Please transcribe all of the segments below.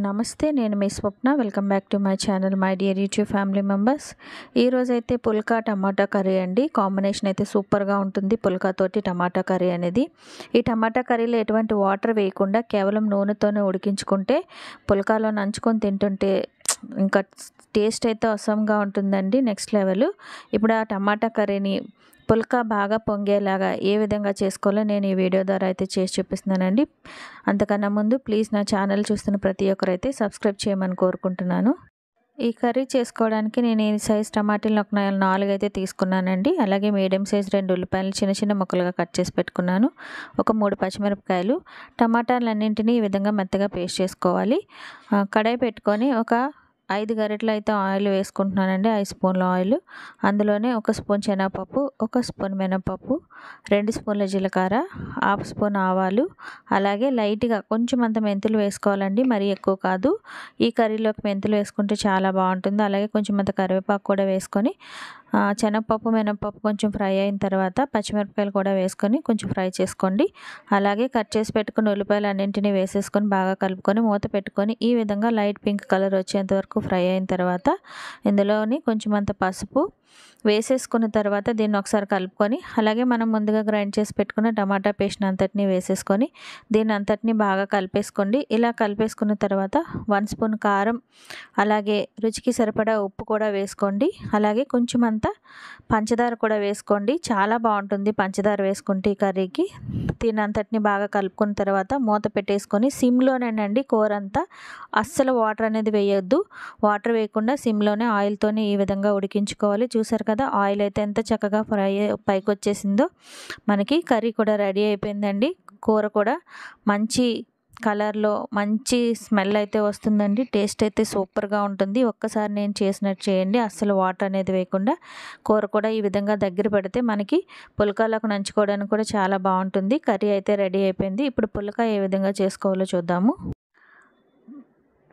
నమస్తే, నేను మీ Swapna. Welcome back to my channel, my dear YouTube family members. ఈరోజైతే పుల్కా టమాటా కర్రీ అండి. కాంబినేషన్ అయితే సూపర్గా ఉంటుంది పుల్కాతోటి టమాటా కర్రీ అనేది. ఈ టమాటా కర్రీలో ఎటువంటి వాటర్ వేయకుండా కేవలం నూనెతోనే ఉడికించుకుంటే పుల్కాలో నంచుకొని తింటుంటే ఇంకా టేస్ట్ అయితే అసమ్గా ఉంటుందండి, నెక్స్ట్ లెవెల్. ఇప్పుడు ఆ టమాటా కర్రీని పుల్కా బాగా పొంగేలాగా ఏ విధంగా చేసుకోవాలో నేను ఈ వీడియో ద్వారా అయితే చేసి చూపిస్తున్నానండి. అంతకన్నా ముందు ప్లీజ్ నా ఛానల్ చూస్తున్న ప్రతి ఒక్కరైతే సబ్స్క్రైబ్ చేయమని కోరుకుంటున్నాను. ఈ కర్రీ చేసుకోవడానికి నేను ఈ సైజ్ టమాటీలు ఒక 4 అయితే తీసుకున్నానండి. అలాగే మీడియం సైజ్ 2 ఉల్లిపాయలు చిన్న చిన్న ముక్కలుగా కట్ చేసి పెట్టుకున్నాను. ఒక 3 పచ్చిమిరపకాయలు, టమాటాలన్నింటినీ ఈ విధంగా మెత్తగా పేస్ట్ చేసుకోవాలి. కడాయి పెట్టుకొని ఒక 5 గరిటెలు అయితే ఆయిల్ వేసుకుంటున్నానండి. 5 స్పూన్ల ఆయిల్. అందులోనే 1 స్పూన్ శనగపప్పు, 1 స్పూన్ మినపప్పు, 2 స్పూన్ల జీలకర్ర, 1/2 స్పూన్ ఆవాలు, అలాగే లైట్గా కొంచెం అంత మెంతులు వేసుకోవాలండి, మరీ ఎక్కువ కాదు. ఈ కర్రీలోకి మెంతులు వేసుకుంటే చాలా బాగుంటుంది. అలాగే కొంచెం అంత కరివేపాకు కూడా వేసుకొని శనగపప్పు మినపప్పు కొంచెం ఫ్రై అయిన తర్వాత పచ్చిమిరపకాయలు కూడా వేసుకొని కొంచెం ఫ్రై చేసుకోండి. అలాగే కట్ చేసి పెట్టుకున్న ఉల్లిపాయలు అన్నింటినీ వేసేసుకొని బాగా కలుపుకొని మూత పెట్టుకొని ఈ విధంగా లైట్ పింక్ కలర్ వచ్చేంత వరకు ఫ్రై అయిన తర్వాత ఇందులోని కొంచెం అంత పసుపు వేసేసుకున్న తర్వాత దీన్ని ఒకసారి కలుపుకొని అలాగే మనం ముందుగా గ్రైండ్ చేసి పెట్టుకున్న టమాటా పేస్ట్ అంతటినీ వేసేసుకొని దీన్ని అంతటినీ బాగా కలిపేసుకోండి. ఇలా కలిపేసుకున్న తర్వాత 1 స్పూన్ కారం, అలాగే రుచికి సరిపడా ఉప్పు కూడా వేసుకోండి. అలాగే కొంచెం అంత పంచదార కూడా వేసుకోండి. చాలా బాగుంటుంది పంచదార వేసుకుంటే ఈ కర్రీకి. దీన్ని అంతటినీ బాగా కలుపుకున్న తర్వాత మూత పెట్టేసుకొని సిమ్లోనేనండి కూర అంతా, అస్సలు వాటర్ అనేది వేయొద్దు. వాటర్ వేయకుండా సిమ్లోనే ఆయిల్తోనే ఈ విధంగా ఉడికించుకోవాలి. చూసారు కదా, ఆయిల్ అయితే ఎంత చక్కగా ఫ్రై పైకి వచ్చేసిందో. మనకి కర్రీ కూడా రెడీ అయిపోయిందండి. కూర కూడా మంచి కలర్లో మంచి స్మెల్ అయితే వస్తుందండి. టేస్ట్ అయితే సూపర్గా ఉంటుంది. ఒక్కసారి నేను చేసినట్టు చేయండి, అస్సలు వాటర్ అనేది వేయకుండా. కూర కూడా ఈ విధంగా దగ్గర పెడితే మనకి పుల్కాలకు నంచుకోవడానికి కూడా చాలా బాగుంటుంది. కర్రీ అయితే రెడీ అయిపోయింది. ఇప్పుడు పుల్కా ఏ విధంగా చేసుకోవాలో చూద్దాము.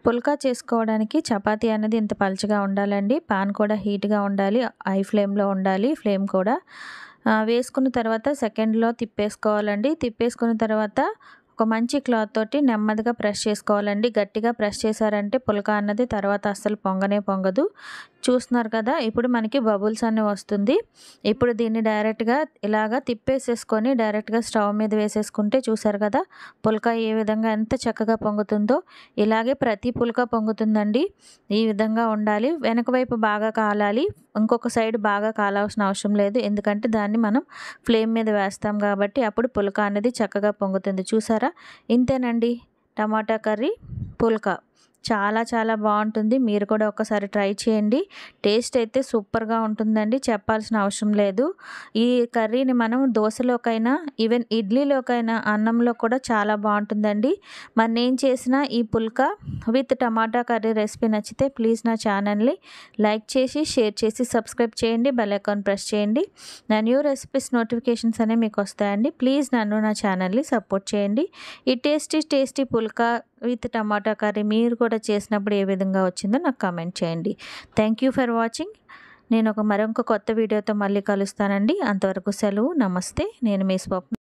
పుల్కా చేసుకోవడానికి చపాతీ అనేది ఇంత పలుచగా ఉండాలండి. పాన్ కూడా హీట్గా ఉండాలి, హై ఫ్లేమ్లో ఉండాలి. ఫ్లేమ్ కూడా వేసుకున్న తర్వాత సెకండ్లో తిప్పేసుకోవాలండి. తిప్పేసుకున్న తర్వాత ఒక మంచి క్లాత్ తోటి నెమ్మదిగా ప్రెస్ చేసుకోవాలండి. గట్టిగా ప్రెస్ చేశారంటే పుల్కా అన్నది తర్వాత అస్సలు పొంగదు. చూస్తున్నారు కదా, ఇప్పుడు మనకి బబుల్స్ అన్నీ వస్తుంది. ఇప్పుడు దీన్ని డైరెక్ట్గా ఇలాగా తిప్పేసేసుకొని డైరెక్ట్గా స్టవ్ మీద వేసేసుకుంటే చూసారు కదా పుల్కా ఏ విధంగా ఎంత చక్కగా పొంగుతుందో. ఇలాగే ప్రతి పుల్కా పొంగుతుందండి. ఈ విధంగా ఉండాలి. వెనక వైపు బాగా కాలాలి, ఇంకొక సైడ్ బాగా కాలాల్సిన అవసరం లేదు, ఎందుకంటే దాన్ని మనం ఫ్లేమ్ మీద వేస్తాం కాబట్టి అప్పుడు పుల్కా అనేది చక్కగా పొంగుతుంది. చూసారా, ఇంతేనండి టమాటా కర్రీ పుల్కా. చాలా బాగుంటుంది. మీరు కూడా ఒకసారి ట్రై చేయండి. టేస్ట్ అయితే సూపర్గా ఉంటుందండి, చెప్పాల్సిన అవసరం లేదు. ఈ కర్రీని మనం దోశలోకైనా ఈవెన్ ఇడ్లీలోకైనా అన్నంలో కూడా చాలా బాగుంటుందండి. మరి నేను చేసిన ఈ పుల్కా విత్ టమాటా కర్రీ రెసిపీ నచ్చితే ప్లీజ్ నా ఛానల్ని లైక్ చేసి షేర్ చేసి సబ్స్క్రైబ్ చేయండి. బెల్ ఐకాన్ ప్రెస్ చేయండి. నా న్యూ రెసిపీస్ నోటిఫికేషన్స్ అనేవి మీకు వస్తాయండి. ప్లీజ్ నన్ను నా ఛానల్ని సపోర్ట్ చేయండి. ఈ tasty phulka with tomato curry మీరు కూడా చేసినప్పుడు ఏ విధంగా వచ్చిందో నాకు కామెంట్ చేయండి. Thank you for watching. నేను మరొక కొత్త వీడియోతో మళ్ళీ కలుస్తానండి. అంతవరకు సెలవు. నమస్తే, నేను మీ స్వప్న.